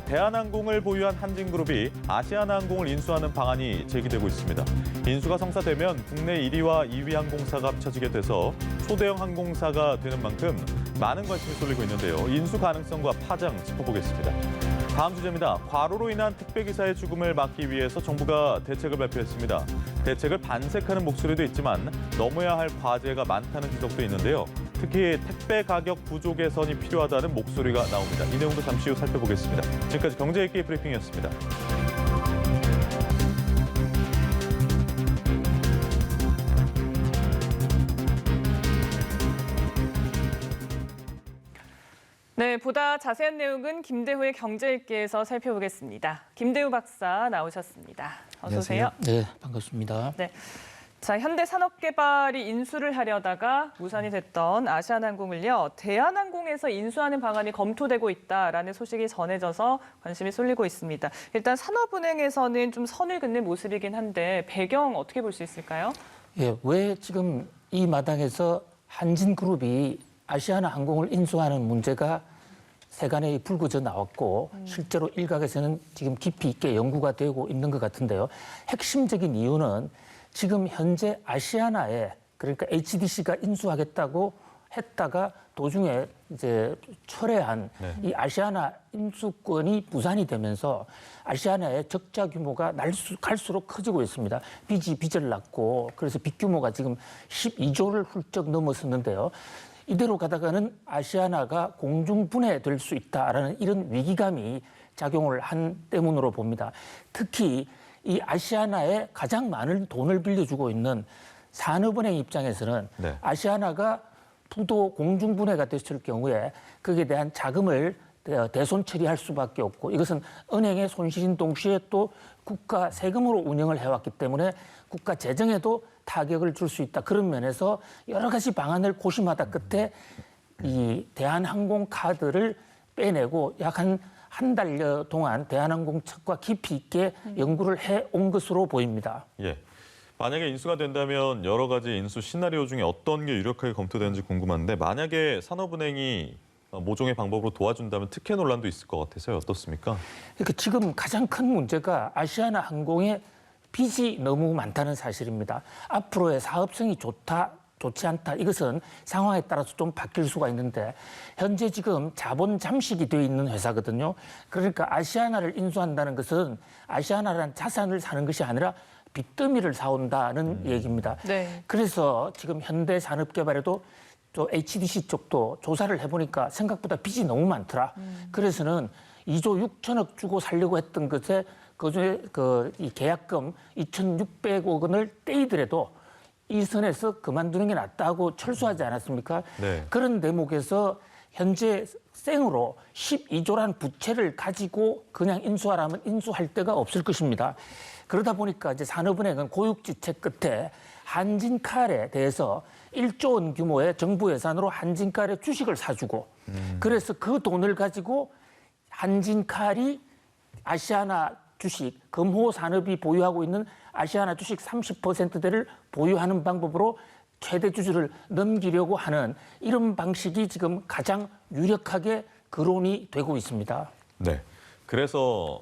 대한항공을 보유한 한진그룹이 아시아나항공을 인수하는 방안이 제기되고 있습니다. 인수가 성사되면 국내 1위와 2위 항공사가 합쳐지게 돼서 초대형 항공사가 되는 만큼 많은 관심이 쏠리고 있는데요. 인수 가능성과 파장 짚어보겠습니다. 다음 주제입니다. 과로로 인한 택배기사의 죽음을 막기 위해서 정부가 대책을 발표했습니다. 대책을 반색하는 목소리도 있지만 넘어야 할 과제가 많다는 지적도 있는데요. 특히 택배 가격 구조 개선이 필요하다는 목소리가 나옵니다. 이 내용도 잠시 후 살펴보겠습니다. 지금까지 경제일기 브리핑이었습니다. 네, 보다 자세한 내용은 김대우의 경제일기에서 살펴보겠습니다. 김대우 박사 나오셨습니다. 어서 오세요. 네, 반갑습니다. 네. 자, 현대산업개발이 인수를 하려다가 무산이 됐던 아시아나항공을요, 대한항공에서 인수하는 방안이 검토되고 있다라는 소식이 전해져서 관심이 쏠리고 있습니다. 일단 산업은행에서는 좀 선을 긋는 모습이긴 한데 배경 어떻게 볼 수 있을까요? 예, 왜 지금 이 마당에서 한진그룹이 아시아나항공을 인수하는 문제가 세간에 불거져 나왔고 실제로 일각에서는 지금 깊이 있게 연구가 되고 있는 것 같은데요. 핵심적인 이유는 지금 현재 아시아나에 그러니까 HDC가 인수하겠다고 했다가 도중에 이제 철회한 이 아시아나 인수권이 무산이 되면서 아시아나의 적자 규모가 갈수록 커지고 있습니다. 빚이 빚을 낳고 그래서 빚 규모가 지금 12조를 훌쩍 넘어섰는데요. 이대로 가다가는 아시아나가 공중분해될 수 있다라는 이런 위기감이 작용을 한 때문으로 봅니다. 특히 이 아시아나에 가장 많은 돈을 빌려주고 있는 산업은행 입장에서는 아시아나가 부도 공중분해가 됐을 경우에 거기에 대한 자금을 대손 처리할 수밖에 없고 이것은 은행의 손실인 동시에 또 국가 세금으로 운영을 해왔기 때문에 국가 재정에도 타격을 줄 수 있다. 그런 면에서 여러 가지 방안을 고심하다 끝에 이 대한항공 카드를 빼내고 약 한 달여 동안 대한항공 측과 깊이 있게 연구를 해온 것으로 보입니다. 예. 만약에 인수가 된다면 여러 가지 인수 시나리오 중에 어떤 게 유력하게 검토되는지 궁금한데 만약에 산업은행이 모종의 방법으로 도와준다면 특혜 논란도 있을 것 같아서요. 어떻습니까? 그러니까 지금 가장 큰 문제가 아시아나항공의 빚이 너무 많다는 사실입니다. 앞으로의 사업성이 좋지 않다. 이것은 상황에 따라서 좀 바뀔 수가 있는데 현재 지금 자본 잠식이 되어 있는 회사거든요. 그러니까 아시아나를 인수한다는 것은 아시아나라는 자산을 사는 것이 아니라 빚더미를 사온다는 얘기입니다. 네. 그래서 지금 현대산업개발에도 또 HDC 쪽도 조사를 해보니까 생각보다 빚이 너무 많더라. 그래서는 2조 6천억 주고 살려고 했던 것에 그중에 이 계약금 2,600억 원을 떼이더라도 이 선에서 그만두는 게 낫다고 철수하지 않았습니까? 네. 그런 대목에서 현재 생으로 12조란 부채를 가지고 그냥 인수하라면 인수할 데가 없을 것입니다. 그러다 보니까 이제 산업은행은 고육지책 끝에 한진칼에 대해서 1조 원 규모의 정부 예산으로 한진칼의 주식을 사주고 그래서 그 돈을 가지고 한진칼이 아시아나 주식, 금호산업이 보유하고 있는 아시아나 주식 30%대를 보유하는 방법으로 최대 주주를 넘기려고 하는 이런 방식이 지금 가장 유력하게 거론이 되고 있습니다. 네. 그래서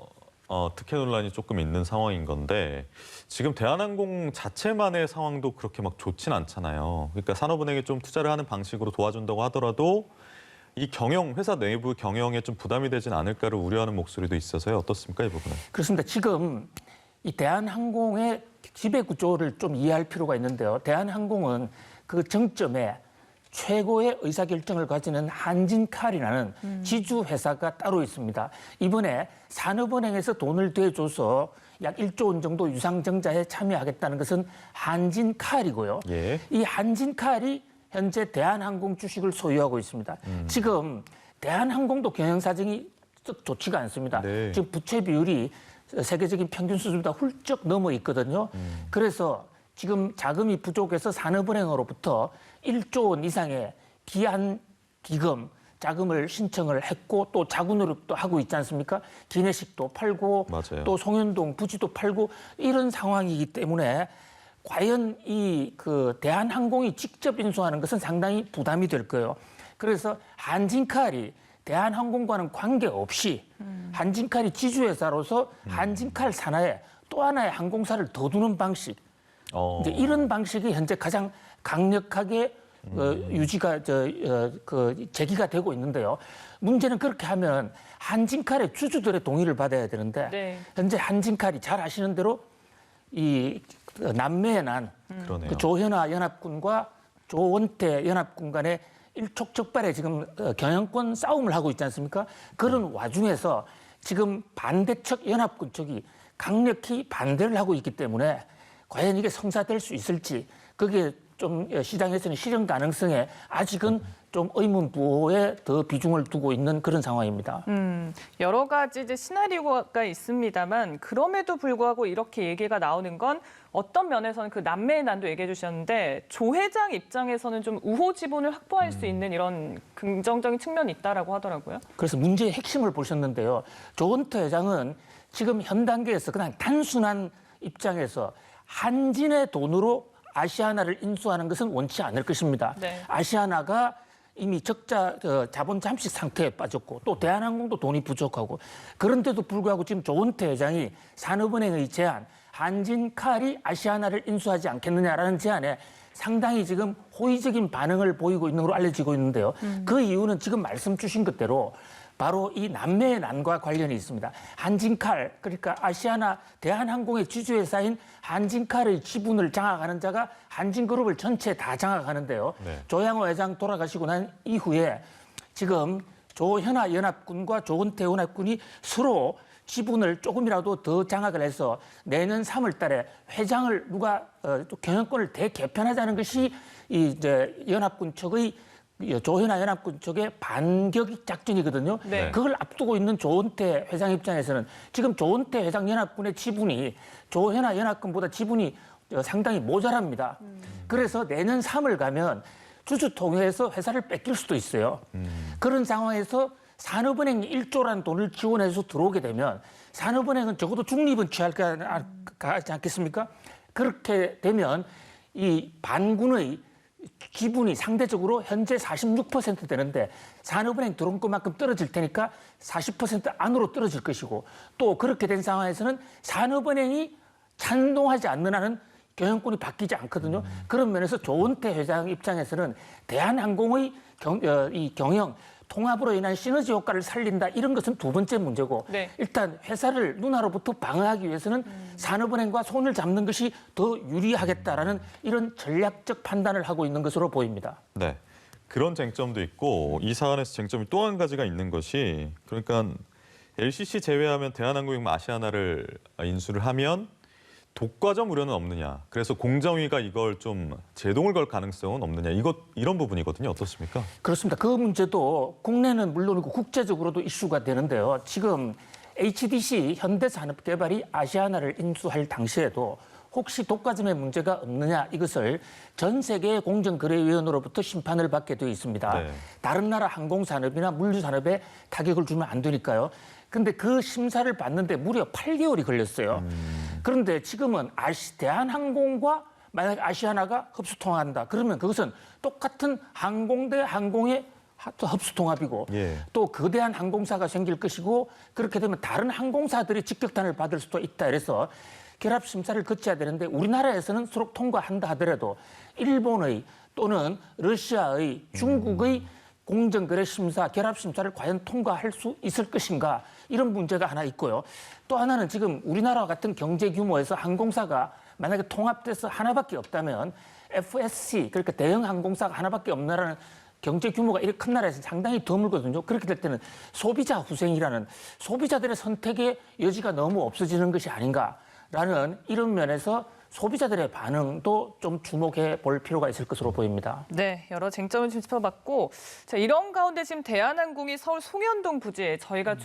특혜 논란이 조금 있는 상황인 건데 지금 대한항공 자체만의 상황도 그렇게 막 좋진 않잖아요. 그러니까 산업은행이 좀 투자를 하는 방식으로 도와준다고 하더라도 이 회사 내부 경영에 좀 부담이 되진 않을까를 우려하는 목소리도 있어서요. 어떻습니까, 이 부분은? 그렇습니다. 지금 이 대한항공의 지배 구조를 좀 이해할 필요가 있는데요. 대한항공은 그 정점에 최고의 의사결정을 가지는 한진칼이라는 지주회사가 따로 있습니다. 이번에 산업은행에서 돈을 대줘서 약 1조 원 정도 유상증자에 참여하겠다는 것은 한진칼이고요. 예. 이 한진칼이 현재 대한항공 주식을 소유하고 있습니다. 지금 대한항공도 경영사정이 썩 좋지가 않습니다. 네. 지금 부채 비율이 세계적인 평균 수준보다 훌쩍 넘어 있거든요. 그래서 지금 자금이 부족해서 산업은행으로부터 1조 원 이상의 기한기금 자금을 신청을 했고 또 자구노력도 하고 있지 않습니까? 기내식도 팔고 맞아요. 또 송현동 부지도 팔고 이런 상황이기 때문에 과연 대한항공이 직접 인수하는 것은 상당히 부담이 될 거예요. 그래서 한진칼이 대한항공과는 관계없이 한진칼이 지주회사로서 한진칼 산하에 또 하나의 항공사를 더 두는 방식. 이제 이런 방식이 현재 가장 강력하게 유지가 제기가 되고 있는데요. 문제는 그렇게 하면 한진칼의 주주들의 동의를 받아야 되는데 네. 현재 한진칼이 잘 아시는 대로 이 남매의 난 그러네요. 그 조현아 연합군과 조원태 연합군 간의 일촉즉발의 지금 경영권 싸움을 하고 있지 않습니까? 그런 와중에서 지금 반대측 연합군 쪽이 강력히 반대를 하고 있기 때문에 과연 이게 성사될 수 있을지 그게 좀 시장에서는 실현 가능성에 아직은 좀 의문부호에 더 비중을 두고 있는 그런 상황입니다. 여러 가지 이제 시나리오가 있습니다만 그럼에도 불구하고 이렇게 얘기가 나오는 건 어떤 면에서는 그 남매의 난도 얘기해 주셨는데 조 회장 입장에서는 좀 우호 지분을 확보할 수 있는 이런 긍정적인 측면이 있다라고 하더라고요. 그래서 문제의 핵심을 보셨는데요. 조원태 회장은 지금 현 단계에서 그냥 단순한 입장에서 한진의 돈으로 아시아나를 인수하는 것은 원치 않을 것입니다. 네. 아시아나가 이미 적자 자본 잠식 상태에 빠졌고 또 대한항공도 돈이 부족하고 그런데도 불구하고 지금 조원태 회장이 산업은행의 제안 한진칼이 아시아나를 인수하지 않겠느냐라는 제안에 상당히 지금 호의적인 반응을 보이고 있는 걸로 알려지고 있는데요. 그 이유는 지금 말씀 주신 것대로 바로 이 남매의 난과 관련이 있습니다. 한진칼, 그러니까 아시아나 대한항공의 지주회사인 한진칼의 지분을 장악하는 자가 한진그룹을 전체 다 장악하는데요. 네. 조양호 회장 돌아가시고 난 이후에 지금 조현아 연합군과 조은태 연합군이 서로 지분을 조금이라도 더 장악을 해서 내년 3월 달에 회장을 누가 경영권을 대개편하자는 것이 이제 연합군 측의 조현아 연합군 쪽의 반격 작전이거든요. 네. 그걸 앞두고 있는 조은태 회장 입장에서는 지금 조은태 회장 연합군의 지분이 조현아 연합군보다 지분이 상당히 모자랍니다. 그래서 내년 3월 가면 주주통회에서 회사를 뺏길 수도 있어요. 그런 상황에서 산업은행이 1조라는 돈을 지원해서 들어오게 되면 산업은행은 적어도 중립은 취할 거지 않겠습니까? 그렇게 되면 이 반군의 지분이 상대적으로 현재 46% 되는데 산업은행 들어온 것만큼 떨어질 테니까 40% 안으로 떨어질 것이고 또 그렇게 된 상황에서는 산업은행이 찬동하지 않는 한은 경영권이 바뀌지 않거든요. 그런 면에서 조은태 회장 입장에서는 대한항공의 경영 통합으로 인한 시너지 효과를 살린다 이런 것은 두 번째 문제고 네. 일단 회사를 누나로부터 방어하기 위해서는 산업은행과 손을 잡는 것이 더 유리하겠다라는 이런 전략적 판단을 하고 있는 것으로 보입니다. 네. 그런 쟁점도 있고 이 사안에서 쟁점이 또 한 가지가 있는 것이 그러니까 LCC 제외하면 대한항공이나 아시아나를 인수를 하면 독과점 우려는 없느냐. 그래서 공정위가 이걸 좀 제동을 걸 가능성은 없느냐. 이런 부분이거든요. 어떻습니까? 그렇습니다. 그 문제도 국내는 물론이고 국제적으로도 이슈가 되는데요. 지금 HDC 현대산업개발이 아시아나를 인수할 당시에도 혹시 독과점의 문제가 없느냐 이것을 전 세계 공정거래위원회로부터 심판을 받게 되어 있습니다. 네. 다른 나라 항공산업이나 물류산업에 타격을 주면 안 되니까요. 근데 그 심사를 받는데 무려 8개월이 걸렸어요. 그런데 지금은 대한항공과 만약 아시아나가 흡수통합한다. 그러면 그것은 똑같은 항공 대 항공의 흡수통합이고 예. 또 거대한 항공사가 생길 것이고 그렇게 되면 다른 항공사들이 직격탄을 받을 수도 있다. 그래서 결합 심사를 거쳐야 되는데 우리나라에서는 수록 통과한다 하더라도 일본의 또는 러시아의 중국의 공정거래 심사, 결합 심사를 과연 통과할 수 있을 것인가 이런 문제가 하나 있고요. 또 하나는 지금 우리나라 같은 경제 규모에서 항공사가 만약에 통합돼서 하나밖에 없다면 FSC 그러니까 대형 항공사가 하나밖에 없나라는 경제 규모가 이렇게 큰 나라에서 상당히 드물거든요. 그렇게 될 때는 소비자 후생이라는 소비자들의 선택의 여지가 너무 없어지는 것이 아닌가라는 이런 면에서 소비자들의 반응도 좀 주목해 볼 필요가 있을 것으로 보입니다. 네, 여러 쟁점을 좀 짚어봤고, 자, 이런 가운데 지금 대한항공이 서울 송현동 부지에 저희가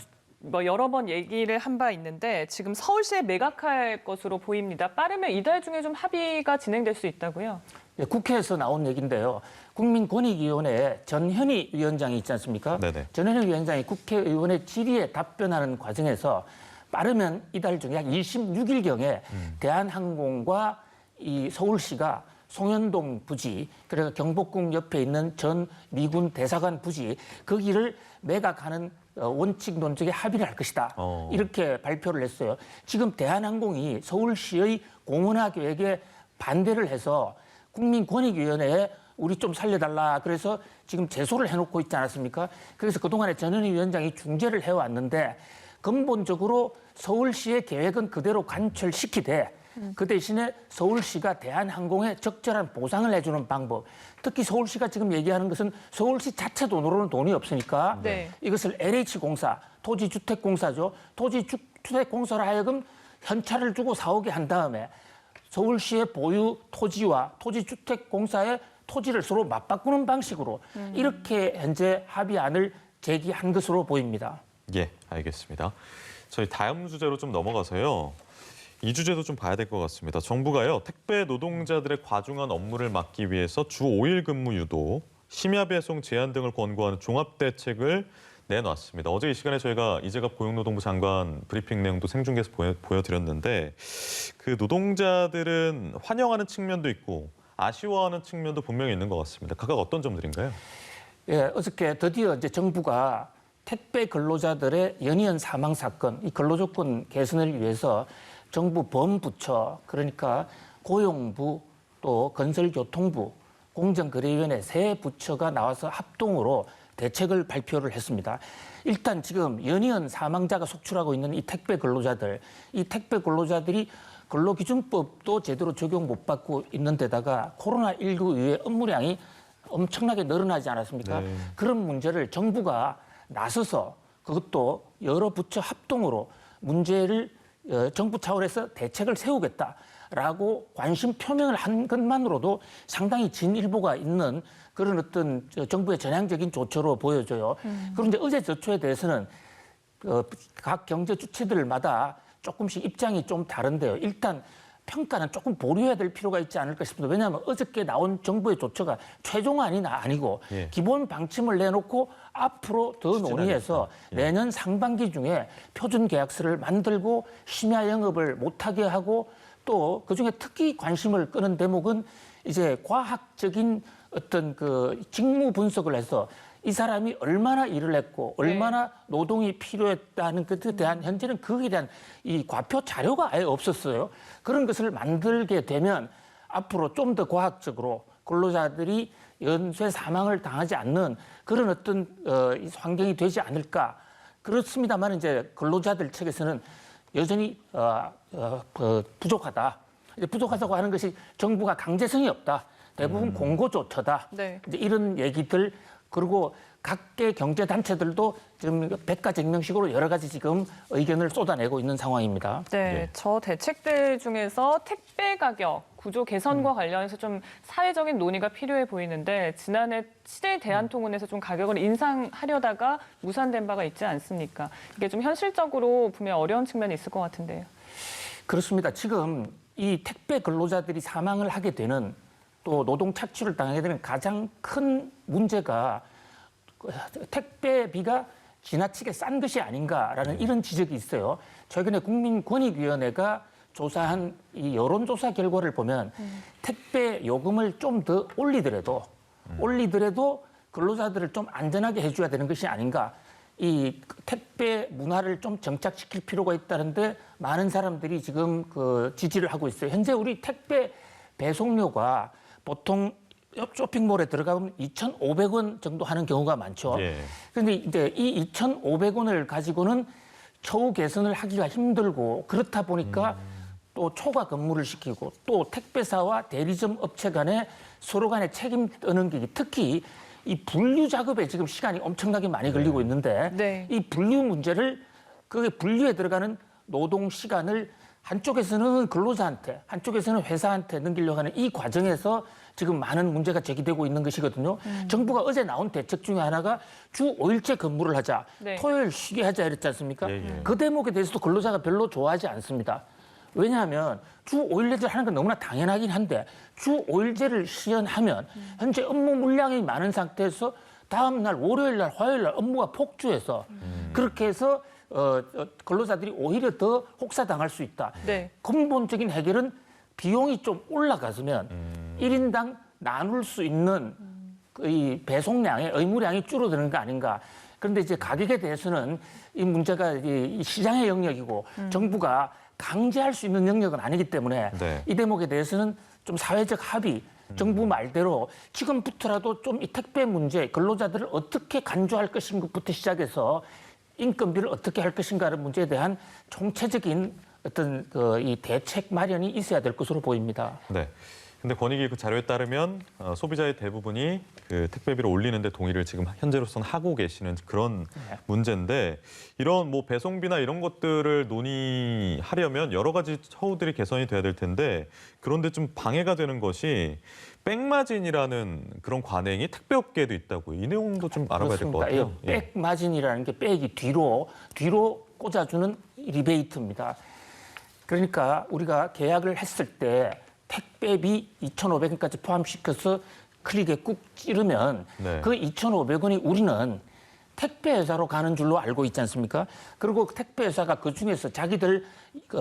여러 번 얘기를 한 바 있는데 지금 서울시에 매각할 것으로 보입니다. 빠르면 이달 중에 좀 합의가 진행될 수 있다고요? 예, 국회에서 나온 얘기인데요. 국민권익위원회 전현희 위원장이 있지 않습니까? 네네. 전현희 위원장이 국회의원의 질의에 답변하는 과정에서 빠르면 이달 중에 약 26일경에 대한항공과 이 서울시가 송현동 부지, 그래서 경복궁 옆에 있는 전 미군 대사관 부지, 거기를 매각하는 원칙 논적에 합의를 할 것이다. 이렇게 발표를 했어요. 지금 대한항공이 서울시의 공원화 계획에 반대를 해서 국민권익위원회에 우리 좀 살려달라. 그래서 지금 제소를 해놓고 있지 않았습니까? 그래서 그동안에 전현희 위원장이 중재를 해왔는데 근본적으로 서울시의 계획은 그대로 관철시키되 그 대신에 서울시가 대한항공에 적절한 보상을 해주는 방법. 특히 서울시가 지금 얘기하는 것은 서울시 자체 돈으로는 돈이 없으니까 네. 이것을 LH공사, 토지주택공사죠. 토지주택공사로 하여금 현찰을 주고 사오게 한 다음에 서울시의 보유 토지와 토지주택공사의 토지를 서로 맞바꾸는 방식으로 이렇게 현재 합의안을 제기한 것으로 보입니다. 예, 알겠습니다. 저희 다음 주제로 좀 넘어가서요. 이 주제도 좀 봐야 될 것 같습니다. 정부가요, 택배 노동자들의 과중한 업무를 막기 위해서 주 5일 근무 유도, 심야 배송 제한 등을 권고하는 종합대책을 내놨습니다. 어제 이 시간에 저희가 이재갑 고용노동부 장관 브리핑 내용도 생중계해서 보여드렸는데 그 노동자들은 환영하는 측면도 있고 아쉬워하는 측면도 분명히 있는 것 같습니다. 각각 어떤 점들인가요? 예, 어저께 드디어 이제 정부가 택배 근로자들의 연이은 사망 사건, 이 근로조건 개선을 위해서 정부 범부처, 그러니까 고용부 또 건설교통부, 공정거래위원회 세 부처가 나와서 합동으로 대책을 발표를 했습니다. 일단 지금 연이은 사망자가 속출하고 있는 이 택배 근로자들, 이 택배 근로자들이 근로기준법도 제대로 적용 못 받고 있는 데다가 코로나19 이후에 업무량이 엄청나게 늘어나지 않았습니까? 네. 그런 문제를 정부가 나서서 그것도 여러 부처 합동으로 문제를 정부 차원에서 대책을 세우겠다라고 관심 표명을 한 것만으로도 상당히 진일보가 있는 그런 어떤 정부의 전향적인 조처로 보여져요. 그런데 어제 조처에 대해서는 각 경제 주체들마다 조금씩 입장이 좀 다른데요. 일단 평가는 조금 보류해야 될 필요가 있지 않을까 싶습니다. 왜냐하면 어저께 나온 정부의 조처가 최종안이 아니고 예. 기본 방침을 내놓고 앞으로 더 논의해서 내년 상반기 중에 표준 계약서를 만들고 심야 영업을 못하게 하고 또 그중에 특히 관심을 끄는 대목은 이제 과학적인 어떤 그 직무 분석을 해서 이 사람이 얼마나 일을 했고 얼마나 노동이 필요했다는 것에 대한 현재는 거기에 대한 이 과표 자료가 아예 없었어요. 그런 것을 만들게 되면 앞으로 좀 더 과학적으로 근로자들이 연쇄 사망을 당하지 않는 그런 어떤 환경이 되지 않을까. 그렇습니다만 이제 근로자들 측에서는 여전히 부족하다. 이제 부족하다고 하는 것이 정부가 강제성이 없다. 대부분 공고조처다. 네. 이제 이런 얘기들 그리고 각계 경제단체들도 지금 백가쟁명식으로 여러 가지 지금 의견을 쏟아내고 있는 상황입니다. 네, 네. 저 대책들 중에서 택배 가격 구조 개선과 관련해서 좀 사회적인 논의가 필요해 보이는데 지난해 시대 대한통운에서 좀 가격을 인상하려다가 무산된 바가 있지 않습니까? 이게 좀 현실적으로 분명 어려운 측면이 있을 것 같은데요. 그렇습니다. 지금 이 택배 근로자들이 사망을 하게 되는 또 노동 착취를 당하게 되는 가장 큰 문제가 택배비가 지나치게 싼 것이 아닌가라는 이런 지적이 있어요. 최근에 국민권익위원회가 조사한 이 여론조사 결과를 보면 택배 요금을 좀 더 올리더라도 근로자들을 좀 안전하게 해줘야 되는 것이 아닌가. 이 택배 문화를 좀 정착시킬 필요가 있다는데 많은 사람들이 지금 그 지지를 하고 있어요. 현재 우리 택배 배송료가 보통 옆 쇼핑몰에 들어가면 2,500원 정도 하는 경우가 많죠. 그런데 이제 이 2,500원을 가지고는 처우 개선을 하기가 힘들고 그렇다 보니까 또 초과 근무를 시키고 또 택배사와 대리점 업체 간에 서로 간에 책임 떠넘기기 특히 이 분류 작업에 지금 시간이 엄청나게 많이 걸리고 있는데 네. 이 분류 문제를 그 분류에 들어가는 노동 시간을 한쪽에서는 근로자한테 한쪽에서는 회사한테 넘기려고 하는 이 과정에서 지금 많은 문제가 제기되고 있는 것이거든요. 정부가 어제 나온 대책 중에 하나가 주 5일째 근무를 하자. 네. 토요일 쉬게 하자 이랬지 않습니까? 예. 그 대목에 대해서도 근로자가 별로 좋아하지 않습니다. 왜냐하면 주 5일제를 하는 건 너무나 당연하긴 한데 주 5일제를 시연하면 현재 업무 물량이 많은 상태에서 다음 날 월요일 날 화요일 날 업무가 폭주해서 그렇게 해서 근로자들이 오히려 더 혹사당할 수 있다. 네. 근본적인 해결은 비용이 좀 올라갔으면 일 1인당 나눌 수 있는 이 배송량의 의무량이 줄어드는 거 아닌가. 그런데 이제 가격에 대해서는 이 문제가 이 시장의 영역이고 정부가 강제할 수 있는 영역은 아니기 때문에 네. 이 대목에 대해서는 좀 사회적 합의, 정부 말대로 지금부터라도 좀 이 택배 문제, 근로자들을 어떻게 간주할 것인가부터 시작해서 인건비를 어떻게 할 것인가라는 문제에 대한 총체적인 어떤 이 대책 마련이 있어야 될 것으로 보입니다. 네. 근데 권익위 그 자료에 따르면 소비자의 대부분이 그 택배비를 올리는데 동의를 지금 현재로서는 하고 계시는 그런 문제인데 이런 뭐 배송비나 이런 것들을 논의하려면 여러 가지 처우들이 개선이 돼야 될 텐데 그런데 좀 방해가 되는 것이 백마진이라는 그런 관행이 택배업계에도 있다고 이 내용도 좀 알아봐야 될 것 같아요. 예. 백마진이라는 게 백이 뒤로 꽂아주는 리베이트입니다. 그러니까 우리가 계약을 했을 때 택배비 2,500원까지 포함시켜서 클릭에 꾹 찌르면 네. 그 2,500원이 우리는 택배회사로 가는 줄로 알고 있지 않습니까? 그리고 택배회사가 그중에서 자기들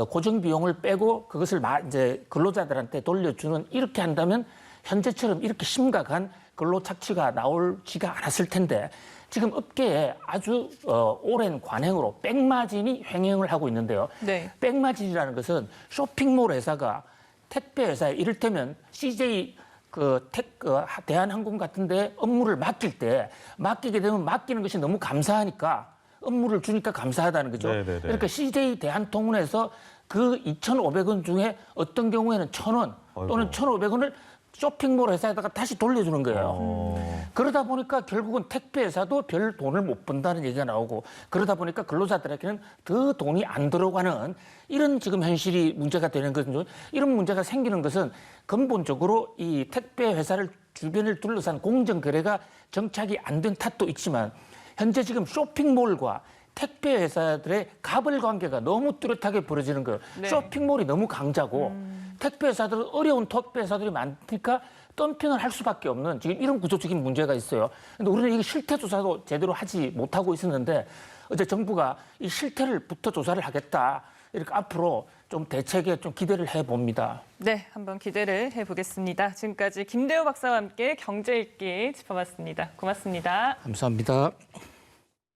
고정 비용을 빼고 그것을 이제 근로자들한테 돌려주는 이렇게 한다면 현재처럼 이렇게 심각한 근로 착취가 나올지가 않았을 텐데 지금 업계에 아주 오랜 관행으로 백마진이 횡행을 하고 있는데요. 네. 백마진이라는 것은 쇼핑몰 회사가 택배 회사에 이를테면 CJ 대한항공 같은데 업무를 맡기게 되면 맡기는 것이 너무 감사하니까 업무를 주니까 감사하다는 거죠. 네네네. 그러니까 CJ 대한통운에서 그 2,500원 중에 어떤 경우에는 1,000원 또는 1,500원을 쇼핑몰 회사에다가 다시 돌려주는 거예요. 그러다 보니까 결국은 택배 회사도 별 돈을 못 번다는 얘기가 나오고 그러다 보니까 근로자들에게는 더 돈이 안 들어가는 이런 지금 현실이 문제가 되는 거죠. 이런 문제가 생기는 것은 근본적으로 이 택배 회사를 주변을 둘러싼 공정 거래가 정착이 안 된 탓도 있지만 현재 지금 쇼핑몰과 택배 회사들의 갑을 관계가 너무 뚜렷하게 벌어지는 거예요. 네. 쇼핑몰이 너무 강자고 택배 회사들은 어려운 택배 회사들이 많으니까 덤핑을 할 수밖에 없는 지금 이런 구조적인 문제가 있어요. 근데 우리는 이게 실태 조사도 제대로 하지 못하고 있었는데 어제 정부가 이 실태를부터 조사를 하겠다. 이렇게 앞으로 좀 대책에 좀 기대를 해봅니다. 네, 한번 기대를 해보겠습니다. 지금까지 김대우 박사와 함께 경제 읽기 짚어봤습니다. 고맙습니다. 감사합니다.